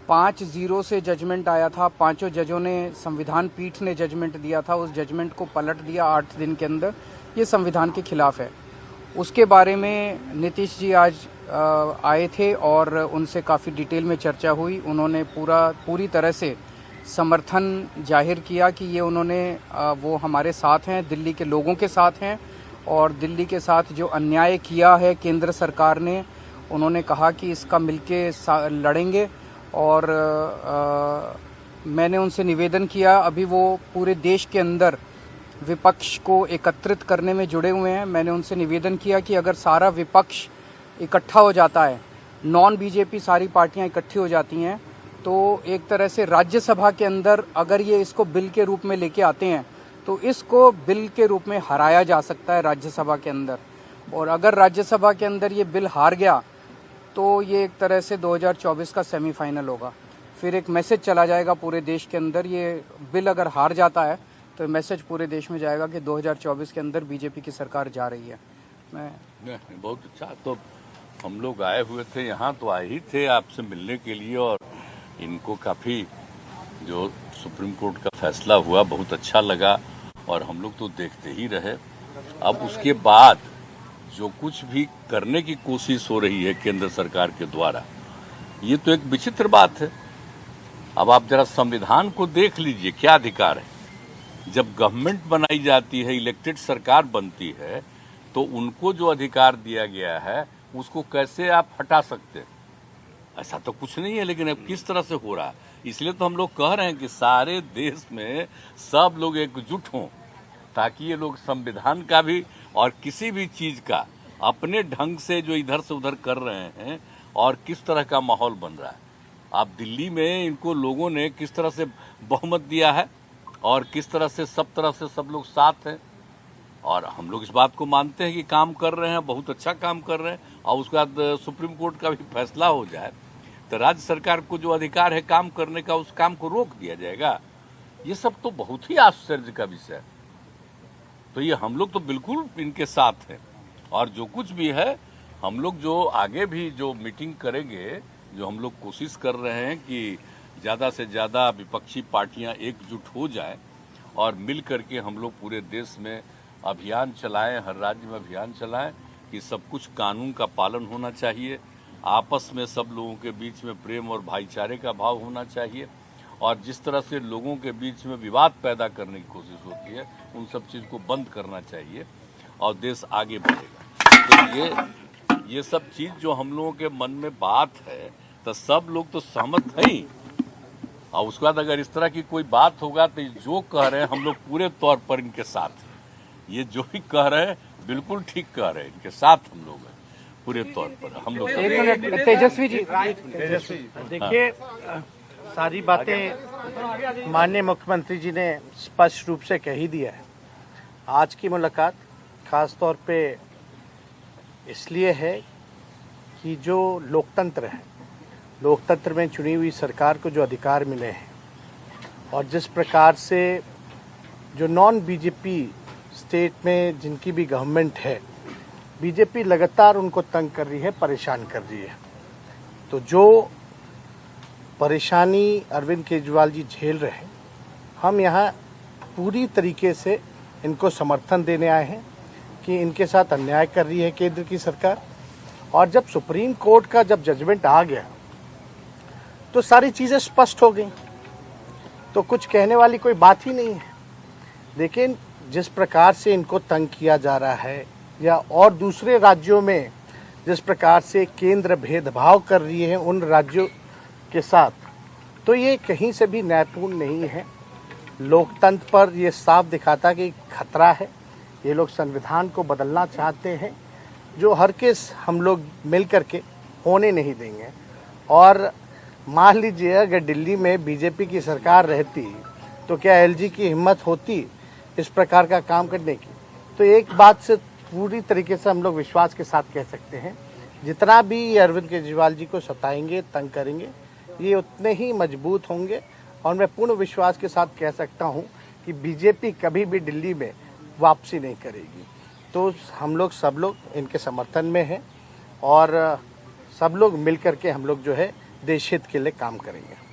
5-0 से जजमेंट आया था। पांचों जजों ने, संविधान पीठ ने जजमेंट दिया था, उस जजमेंट को पलट दिया 8 दिन के अंदर। ये संविधान के खिलाफ है। उसके बारे में नीतीश जी आज आए थे और उनसे काफ़ी डिटेल में चर्चा हुई। उन्होंने पूरी तरह से समर्थन जाहिर किया कि ये उन्होंने वो हमारे साथ हैं, दिल्ली के लोगों के साथ हैं, और दिल्ली के साथ जो अन्याय किया है केंद्र सरकार ने, उन्होंने कहा कि इसका मिलके लड़ेंगे। और मैंने उनसे निवेदन किया, अभी वो पूरे देश के अंदर विपक्ष को एकत्रित करने में जुड़े हुए हैं। मैंने उनसे निवेदन किया कि अगर सारा विपक्ष इकट्ठा हो जाता है, नॉन बीजेपी सारी पार्टियां इकट्ठी हो जाती हैं, तो एक तरह से राज्यसभा के अंदर अगर ये इसको बिल के रूप में लेके आते हैं तो इसको बिल के रूप में हराया जा सकता है राज्यसभा के अंदर। और अगर राज्यसभा के अंदर ये बिल हार गया तो ये एक तरह से 2024 का सेमीफाइनल होगा। फिर एक मैसेज चला जाएगा पूरे देश के अंदर। ये बिल अगर हार जाता है तो मैसेज पूरे देश में जाएगा कि 2024 के अंदर बीजेपी की सरकार जा रही है। बहुत अच्छा। तो हम लोग आए हुए थे यहाँ, तो आए ही थे आपसे मिलने के लिए, और इनको काफ़ी जो सुप्रीम कोर्ट का फैसला हुआ बहुत अच्छा लगा, और हम लोग तो देखते ही रहे। अब उसके बाद जो कुछ भी करने की कोशिश हो रही है केंद्र सरकार के द्वारा, ये तो एक विचित्र बात है। अब आप जरा संविधान को देख लीजिए, क्या अधिकार है। जब गवर्नमेंट बनाई जाती है, इलेक्टेड सरकार बनती है, तो उनको जो अधिकार दिया गया है उसको कैसे आप हटा सकते हैं? ऐसा तो कुछ नहीं है। लेकिन अब किस तरह से हो रहा है, इसलिए तो हम लोग कह रहे हैं कि सारे देश में सब लोग एकजुट हों, ताकि ये लोग संविधान का भी और किसी भी चीज का अपने ढंग से जो इधर से उधर कर रहे हैं, और किस तरह का माहौल बन रहा है। आप दिल्ली में इनको लोगों ने किस तरह से बहुमत दिया है, और किस तरह से सब लोग साथ हैं, और हम लोग इस बात को मानते हैं कि काम कर रहे हैं, बहुत अच्छा काम कर रहे हैं। और उसके बाद सुप्रीम कोर्ट का भी फैसला हो जाए तो राज्य सरकार को जो अधिकार है काम करने का, उस काम को रोक दिया जाएगा। ये सब तो बहुत ही आश्चर्य का विषय है। तो ये हम लोग तो बिल्कुल इनके साथ हैं, और जो कुछ भी है हम लोग जो आगे भी जो मीटिंग करेंगे, जो हम लोग कोशिश कर रहे हैं कि ज़्यादा से ज़्यादा विपक्षी पार्टियां एकजुट हो जाएं और मिल करके हम लोग पूरे देश में अभियान चलाएं, हर राज्य में अभियान चलाएं कि सब कुछ कानून का पालन होना चाहिए, आपस में सब लोगों के बीच में प्रेम और भाईचारे का भाव होना चाहिए, और जिस तरह से लोगों के बीच में विवाद पैदा करने की कोशिश होती है, उन सब चीज़ को बंद करना चाहिए, और देश आगे बढ़ेगा। तो ये सब चीज़ जो हम लोगों के मन में बात है, तो सब लोग तो सहमत हैं ही। और उसके बाद अगर इस तरह की कोई बात होगा तो जो कह रहे हैं हम लोग पूरे तौर पर इनके साथ हैं। ये जो भी कह रहे हैं बिल्कुल ठीक कह रहे हैं, इनके साथ हम लोग हैं पूरे तौर पर। हम लोग तेजस्वी जी, देखिए, सारी बातें माननीय मुख्यमंत्री जी ने स्पष्ट रूप से कह ही दिया है। आज की मुलाकात खास तौर पे इसलिए है कि जो लोकतंत्र है, लोकतंत्र में चुनी हुई सरकार को जो अधिकार मिले हैं, और जिस प्रकार से जो नॉन बीजेपी स्टेट में जिनकी भी गवर्नमेंट है, बीजेपी लगातार उनको तंग कर रही है, परेशान कर रही है। तो जो परेशानी अरविंद केजरीवाल जी झेल रहे हैं, हम यहाँ पूरी तरीके से इनको समर्थन देने आए हैं कि इनके साथ अन्याय कर रही है केंद्र की सरकार। और जब सुप्रीम कोर्ट का जब जजमेंट आ गया तो सारी चीज़ें स्पष्ट हो गई, तो कुछ कहने वाली कोई बात ही नहीं है। लेकिन जिस प्रकार से इनको तंग किया जा रहा है, या और दूसरे राज्यों में जिस प्रकार से केंद्र भेदभाव कर रही है उन राज्यों के साथ, तो ये कहीं से भी न्यायपूर्ण नहीं है। लोकतंत्र पर ये साफ दिखाता कि खतरा है। ये लोग संविधान को बदलना चाहते हैं, जो हर केस हम लोग मिल करके होने नहीं देंगे। और मान लीजिए अगर दिल्ली में बीजेपी की सरकार रहती तो क्या एलजी की हिम्मत होती इस प्रकार का काम करने की? तो एक बात से पूरी तरीके से हम लोग विश्वास के साथ कह सकते हैं, जितना भी ये अरविंद केजरीवाल जी को सताएंगे, तंग करेंगे, ये उतने ही मजबूत होंगे। और मैं पूर्ण विश्वास के साथ कह सकता हूँ कि बीजेपी कभी भी दिल्ली में वापसी नहीं करेगी। तो हम लोग सब लोग इनके समर्थन में हैं, और सब लोग मिल करके हम लोग जो है देश हित के लिए काम करेंगे।